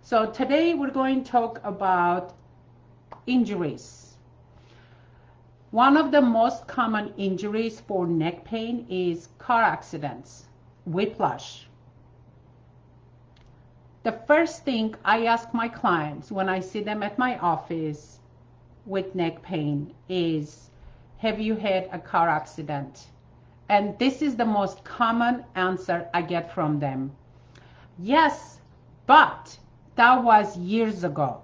So today we're going to talk about injuries. One of the most common injuries for neck pain is car accidents, whiplash. The first thing I ask my clients when I see them at my office with neck pain is, have you had a car accident? And this is the most common answer I get from them. Yes, but that was years ago.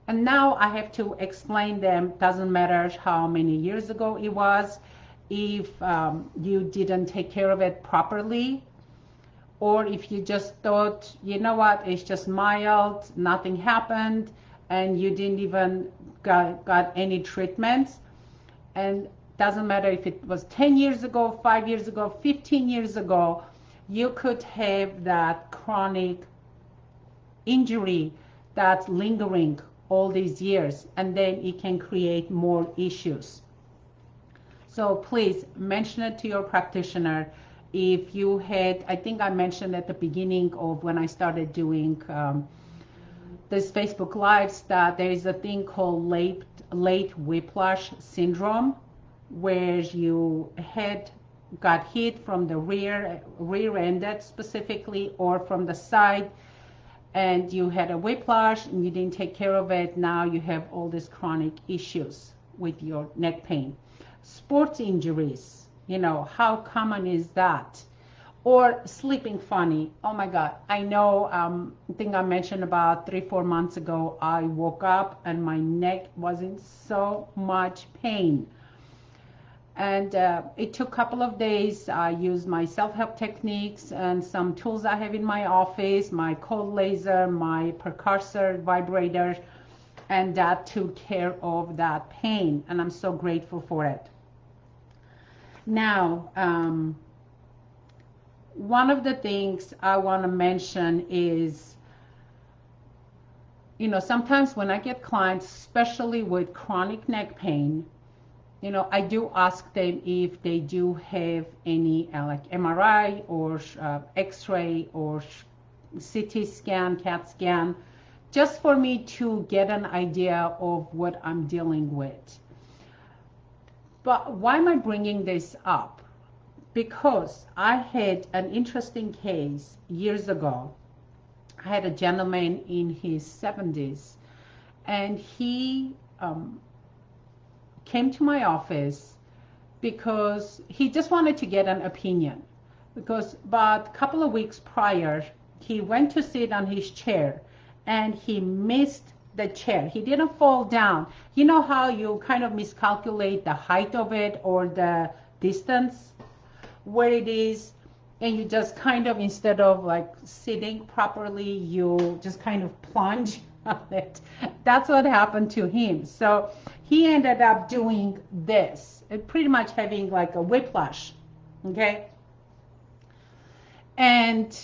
And now I have to explain them, doesn't matter how many years ago it was, if you didn't take care of it properly, or if you just thought, you know what, it's just mild, nothing happened, and you didn't even got any treatments. And doesn't matter if it was 10 years ago, 5 years ago, 15 years ago, you could have that chronic injury that's lingering all these years, and then it can create more issues. So please mention it to your practitioner. If you had, I think I mentioned at the beginning of when I started doing this Facebook Lives, that there is a thing called late whiplash syndrome, where you got hit from the rear ended specifically, or from the side, and you had a whiplash and you didn't take care of it. Now you have all these chronic issues with your neck pain. Sports injuries, how common is that? Or sleeping funny. Oh my God, I know, I think I mentioned about 3-4 months ago, I woke up and my neck was in so much pain. And it took a couple of days. I used my self-help techniques and some tools I have in my office, my cold laser, my percussor vibrator, and that took care of that pain. And I'm so grateful for it. Now, one of the things I want to mention is, sometimes when I get clients, especially with chronic neck pain, I do ask them if they do have any like MRI or X-ray or CT scan, CAT scan, just for me to get an idea of what I'm dealing with. But why am I bringing this up? Because I had an interesting case years ago. I had a gentleman in his 70s, and he came to my office because he just wanted to get an opinion. Because about a couple of weeks prior, he went to sit on his chair and he missed the chair. He didn't fall down. You know how you kind of miscalculate the height of it or the distance where it is, and you just kind of, instead of like sitting properly, you just kind of plunge on it. That's what happened to him. So he ended up doing this, pretty much having like a whiplash, okay? And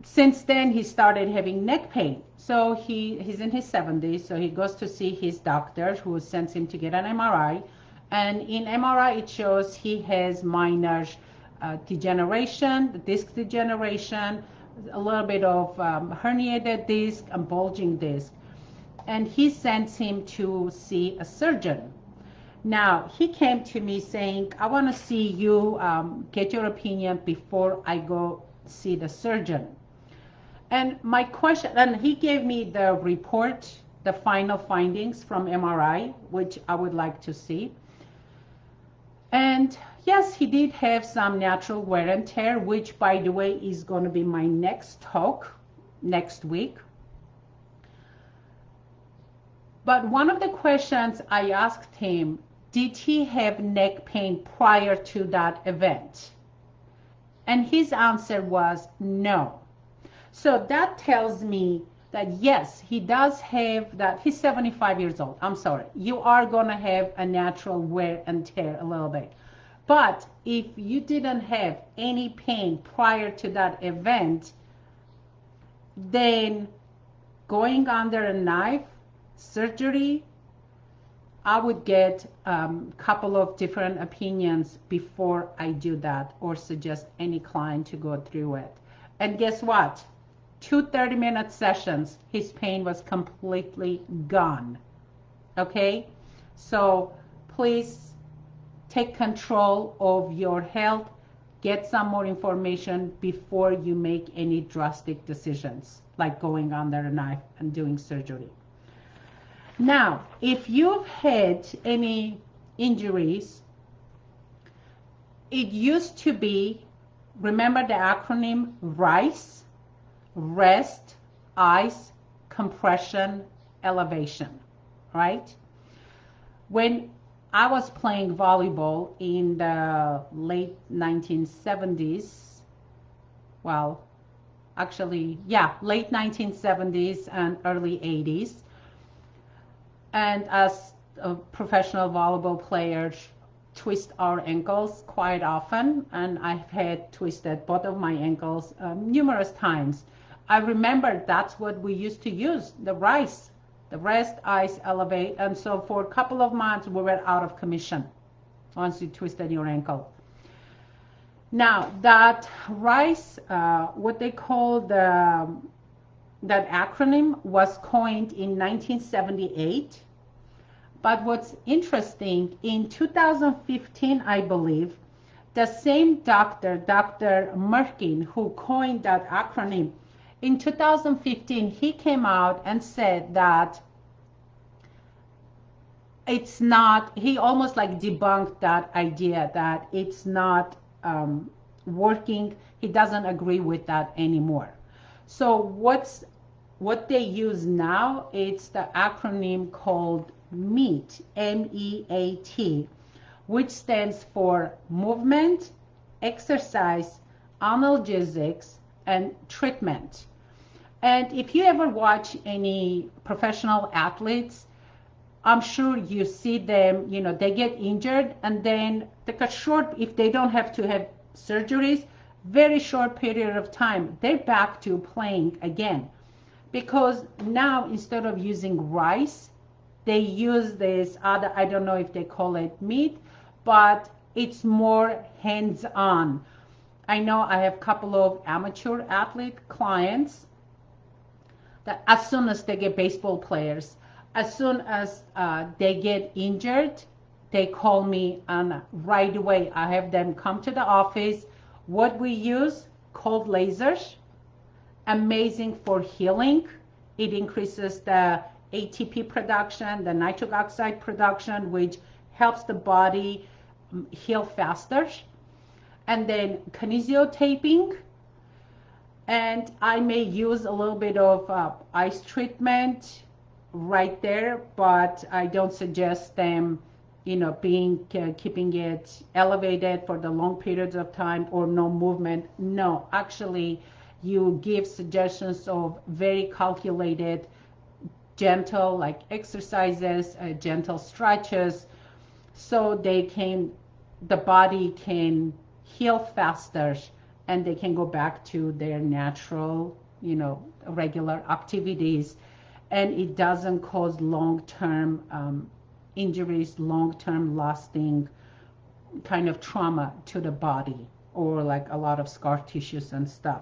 since then he started having neck pain. So he's in his 70s, so he goes to see his doctor, who sends him to get an MRI. And in MRI it shows he has minor degeneration, disc degeneration, a little bit of herniated disc and bulging disc. And he sends him to see a surgeon. Now, he came to me saying, I want to see you, get your opinion before I go see the surgeon. And my question, and he gave me the report, the final findings from MRI, which I would like to see. And yes, he did have some natural wear and tear, which, by the way, is going to be my next talk next week. But one of the questions I asked him, did he have neck pain prior to that event? And his answer was no. So that tells me that yes, he does have that. He's 75 years old. I'm sorry. You are going to have a natural wear and tear a little bit. But if you didn't have any pain prior to that event, then going under a knife, surgery, I would get a couple of different opinions before I do that or suggest any client to go through it. And guess what? 2 30-minute sessions, his pain was completely gone. Okay? So please take control of your health. Get some more information before you make any drastic decisions, like going under a knife and doing surgery. Now, if you've had any injuries, it used to be, remember the acronym RICE, rest, ice, compression, elevation, right? When I was playing volleyball in the late 1970s, well, actually, yeah, late 1970s and early 80s, and as a professional volleyball players, twist our ankles quite often, and I've had twisted both of my ankles numerous times. I remember that's what we used to use, the RICE, the rest, ice, elevate, and so for a couple of months we were out of commission once you twisted your ankle. Now that RICE, what they call that acronym, was coined in 1978. But what's interesting, in 2015, I believe, the same doctor, Dr. Merkin, who coined that acronym, in 2015, he came out and said that it's not, he almost like debunked that idea that it's not working. He doesn't agree with that anymore. So what they use now, it's the acronym called M.E.A.T, M-E-A-T, which stands for movement, exercise, analgesics, and treatment. And if you ever watch any professional athletes, I'm sure you see them, you know, they get injured and then take a short, if they don't have to have surgeries, very short period of time, they're back to playing again. Because now instead of using RICE, they use this other, I don't know if they call it M.E.A.T, but it's more hands-on. I know I have a couple of amateur athlete clients that as soon as they get baseball players, as soon as they get injured, they call me and right away I have them come to the office. What we use, cold lasers, amazing for healing. It increases the ATP production, the nitric oxide production, which helps the body heal faster. And then kinesiotaping. And I may use a little bit of ice treatment right there, but I don't suggest them, you know, keeping it elevated for the long periods of time or no movement. No, actually, you give suggestions of very calculated, gentle like exercises, gentle stretches, so the body can heal faster and they can go back to their natural, you know, regular activities, and it doesn't cause long-term injuries, long-term lasting kind of trauma to the body or like a lot of scar tissues and stuff.